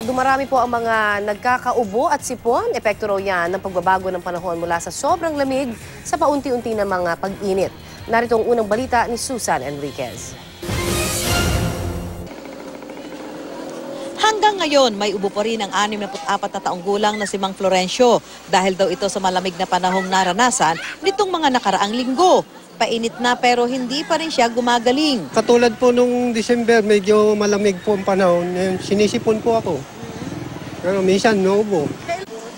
dumarami po ang mga nagkakaubo at sipon. Epekto raw yan ng pagbabago ng panahon mula sa sobrang lamig sa paunti-unti na mga pag-init. Narito ang unang balita ni Susan Enriquez. Hanggang ngayon, may ubo pa rin ang 64 na taong gulang na si Mang Florencio dahil daw ito sa malamig na panahong naranasan nitong mga nakaraang linggo. Painit na pero hindi pa rin siya gumagaling. Katulad po nung December, medyo malamig po ang panahon. Sinisipon po ako. Pero minsan, naubo.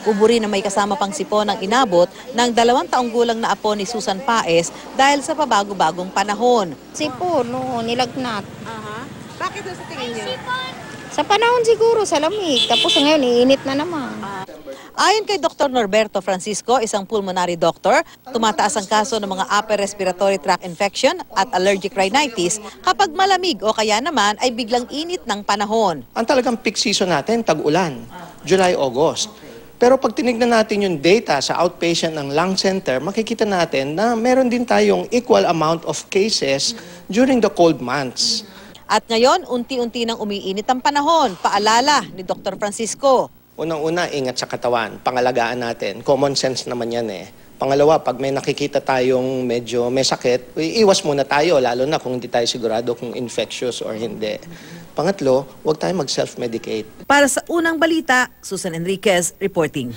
Ubo rin na may kasama pang sipon ang inabot ng 2 taong gulang na apo ni Susan Paez dahil sa pabago-bagong panahon. Sipon, no, nilagnat. Bakit sa tingin niyo? Sa panahon siguro, sa lamig. Tapos ngayon, iinit na naman. Ayon kay Dr. Norberto Francisco, isang pulmonary doctor, tumataas ang kaso ng mga upper respiratory tract infection at allergic rhinitis kapag malamig o kaya naman ay biglang init ng panahon. Ang talagang peak season natin, tag-ulan, July, August. Pero pag tinignan natin yung data sa outpatient ng lung center, makikita natin na meron din tayong equal amount of cases during the cold months. At ngayon, unti-unti nang umiinit ang panahon, paalala ni Dr. Francisco. Unang-una, ingat sa katawan. Pangalagaan natin. Common sense naman yan eh. Pangalawa, pag may nakikita tayong medyo may sakit, iwas muna tayo, lalo na kung hindi tayo sigurado kung infectious or hindi. Pangatlo, huwag tayo mag-self-medicate. Para sa unang balita, Susan Enriquez reporting.